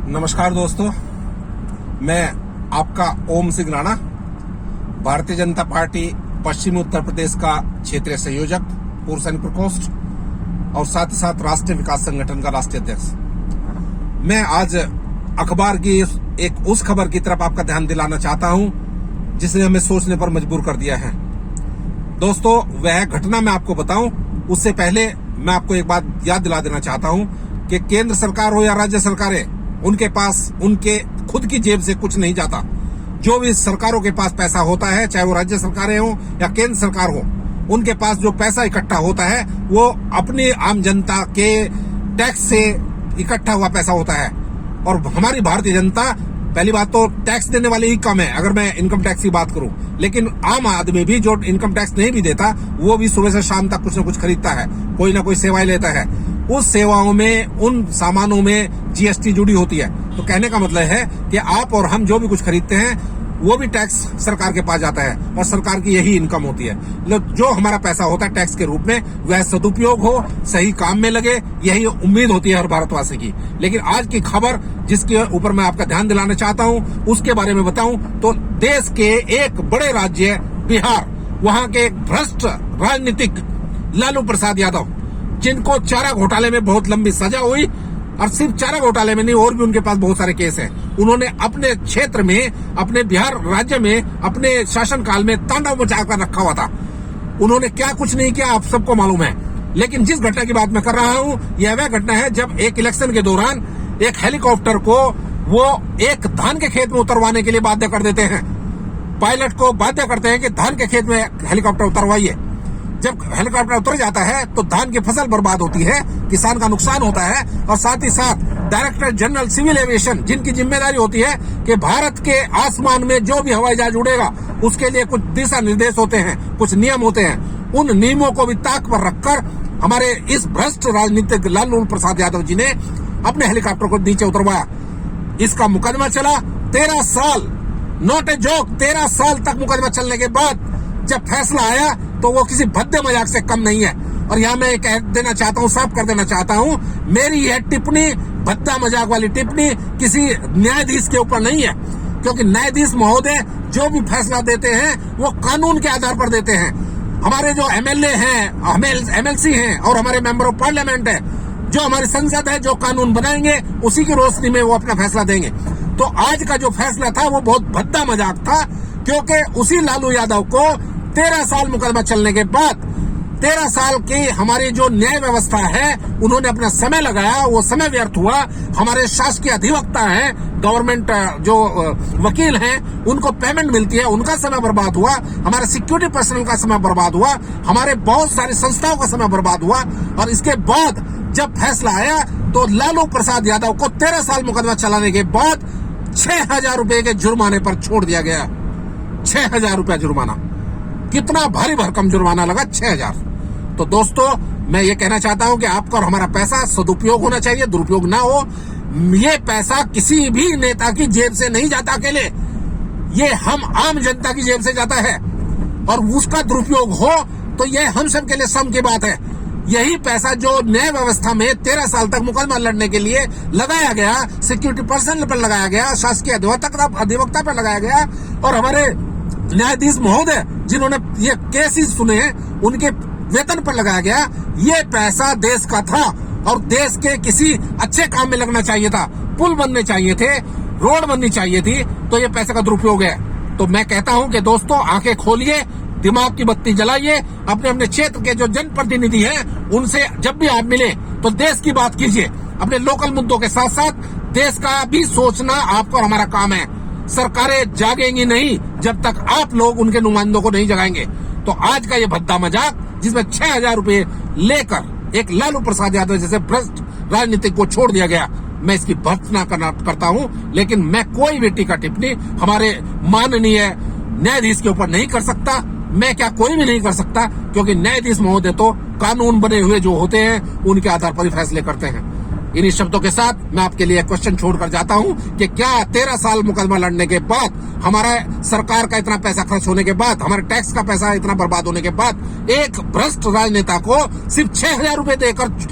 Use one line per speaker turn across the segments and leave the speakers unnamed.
नमस्कार दोस्तों, मैं आपका ओम सिंह राणा, भारतीय जनता पार्टी पश्चिमी उत्तर प्रदेश का क्षेत्रीय संयोजक, पूर्व सैनिक प्रकोष्ठ और साथ ही साथ राष्ट्रीय विकास संगठन का राष्ट्रीय अध्यक्ष। मैं आज अखबार की उस खबर की तरफ आपका ध्यान दिलाना चाहता हूं जिसने हमें सोचने पर मजबूर कर दिया है। दोस्तों, वह घटना मैं आपको बताऊं उससे पहले मैं आपको एक बात याद दिला देना चाहता हूं कि केंद्र सरकार हो या राज्य सरकारें, उनके पास उनके खुद की जेब से कुछ नहीं जाता। जो भी सरकारों के पास पैसा होता है, चाहे वो राज्य सरकारें हो या केंद्र सरकार हो, उनके पास जो पैसा इकट्ठा होता है वो अपनी आम जनता के टैक्स से इकट्ठा हुआ पैसा होता है। और हमारी भारतीय जनता, पहली बात तो टैक्स देने वाले ही कम है अगर मैं इनकम टैक्स की बात करूं, लेकिन आम आदमी भी जो इनकम टैक्स नहीं भी देता वो भी सुबह से शाम तक कुछ न कुछ खरीदता है, कोई ना कोई सेवाएं लेता है। उस सेवाओं में, उन सामानों में जीएसटी जुड़ी होती है। तो कहने का मतलब है कि आप और हम जो भी कुछ खरीदते हैं वो भी टैक्स सरकार के पास जाता है और सरकार की यही इनकम होती है। जो हमारा पैसा होता है टैक्स के रूप में, वह सदुपयोग हो, सही काम में लगे, यही उम्मीद होती है हर भारतवासी की। लेकिन आज की खबर जिसके ऊपर मैं आपका ध्यान दिलाना चाहता हूं उसके बारे में बताऊं तो देश के एक बड़े राज्य बिहार, वहां के एक भ्रष्ट राजनीतिक लालू प्रसाद यादव, जिनको चारा घोटाले में बहुत लंबी सजा हुई, और सिर्फ चारा घोटाले में नहीं और भी उनके पास बहुत सारे केस हैं। उन्होंने अपने क्षेत्र में, अपने बिहार राज्य में, अपने शासनकाल में तांडव मचाकर रखा हुआ था। उन्होंने क्या कुछ नहीं किया आप सबको मालूम है। लेकिन जिस घटना की बात मैं कर रहा हूं, यह वह घटना है जब एक इलेक्शन के दौरान एक हेलीकॉप्टर को वो एक धान के खेत में उतरवाने के लिए बाध्य कर देते हैं। पायलट को बाध्य करते हैं कि धान के खेत में हेलीकॉप्टर उतरवाइए। जब हेलीकॉप्टर उतर जाता है तो धान की फसल बर्बाद होती है, किसान का नुकसान होता है, और साथ ही साथ डायरेक्टर जनरल सिविल एविएशन, जिनकी जिम्मेदारी होती है कि भारत के आसमान में जो भी हवाई जहाज उड़ेगा उसके लिए कुछ दिशा निर्देश होते हैं, कुछ नियम होते हैं, उन नियमों को भी ताक पर रखकर हमारे इस भ्रष्ट राजनीतिक लालू प्रसाद यादव जी ने अपने हेलीकॉप्टर को नीचे उतरवाया। इसका मुकदमा चला 13 साल, नॉट ए जोक, 13 साल तक मुकदमा चलने के बाद जब फैसला आया तो वो किसी भद्दे मजाक से कम नहीं है। और यहाँ मैं कह देना चाहता हूँ, साफ कर देना चाहता हूँ, मेरी यह टिप्पणी, भद्दा मजाक वाली टिप्पणी, किसी न्यायाधीश के ऊपर नहीं है, क्योंकि न्यायाधीश महोदय जो भी फैसला देते हैं वो कानून के आधार पर देते हैं। हमारे जो एमएलए हैं, एमएलसी हैं और हमारे मेंबर ऑफ पार्लियामेंट है, जो हमारी संसद है, जो कानून बनाएंगे उसी की रोशनी में वो अपना फैसला देंगे। तो आज का जो फैसला था वो बहुत भद्दा मजाक था, क्योंकि उसी लालू यादव को 13 साल मुकदमा चलने के बाद, 13 साल की हमारी जो न्याय व्यवस्था है, उन्होंने अपना समय लगाया, वो समय व्यर्थ हुआ। हमारे शासकीय अधिवक्ता हैं, गवर्नमेंट जो वकील हैं, उनको पेमेंट मिलती है, उनका समय बर्बाद हुआ। हमारे सिक्योरिटी पर्सनल का समय बर्बाद हुआ, हमारे बहुत सारी संस्थाओं का समय बर्बाद हुआ। और इसके बाद जब फैसला आया तो लालू प्रसाद यादव को 13 साल मुकदमा चलाने के बाद 6,000 रुपए के जुर्माने पर छोड़ दिया गया। 6,000 रुपया जुर्माना, कितना भारी भरकम जुर्माना लगा, 6,000। तो दोस्तों, मैं ये कहना चाहता हूं कि आपका और हमारा पैसा सदुपयोग होना चाहिए, दुरुपयोग ना हो। ये पैसा किसी भी नेता की जेब से नहीं जाता अकेले, ये हम आम जनता की जेब से जाता है, और उसका दुरुपयोग हो तो ये हम सब के लिए शर्म की बात है। यही पैसा जो न्याय व्यवस्था में 13 साल तक मुकदमा लड़ने के लिए लगाया गया, सिक्योरिटी पर्सन पर लगाया गया, शासकीय अधिवक्ता पर लगाया गया, और हमारे न्यायाधीश महोदय जिन्होंने ये केसेस सुने हैं उनके वेतन पर लगाया गया। ये पैसा देश का था और देश के किसी अच्छे काम में लगना चाहिए था। पुल बनने चाहिए थे, रोड बननी चाहिए थी, तो ये पैसे का दुरुपयोग है। तो मैं कहता हूं कि दोस्तों, आंखें खोलिए, दिमाग की बत्ती जलाइए, अपने अपने क्षेत्र के जो जनप्रतिनिधि हैं उनसे जब भी आप मिले तो देश की बात कीजिए। अपने लोकल मुद्दों के साथ साथ देश का भी सोचना आपका और हमारा काम है। सरकारें जागेंगी नहीं जब तक आप लोग उनके नुमाइंदों को नहीं जगाएंगे। तो आज का ये भद्दा मजाक, जिसमें 6,000 रुपए लेकर एक लालू प्रसाद यादव जैसे भ्रष्ट राजनीतिक को छोड़ दिया गया, मैं इसकी भर्त्सना करता हूं। लेकिन मैं कोई भी टीका टिप्पणी हमारे माननीय न्यायाधीश के ऊपर नहीं कर सकता। मैं क्या, कोई भी नहीं कर सकता, क्योंकि न्यायाधीश महोदय तो कानून बने हुए जो होते हैं उनके आधार पर ही फैसले करते हैं। इन्हीं शब्दों के साथ मैं आपके लिए क्वेश्चन छोड़कर जाता हूं कि क्या 13 साल मुकदमा लड़ने के बाद, हमारा सरकार का इतना पैसा खर्च होने के बाद, हमारे टैक्स का पैसा इतना बर्बाद होने के बाद, एक भ्रष्ट राजनेता को सिर्फ 6,000 रुपए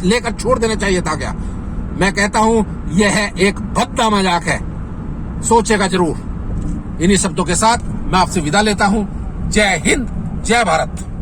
लेकर छोड़ देना चाहिए था क्या? मैं कहता हूं यह एक भद्दा मजाक है, सोचेगा जरूर। इन्हीं शब्दों के साथ मैं आपसे विदा लेता हूं। जय हिंद, जय भारत।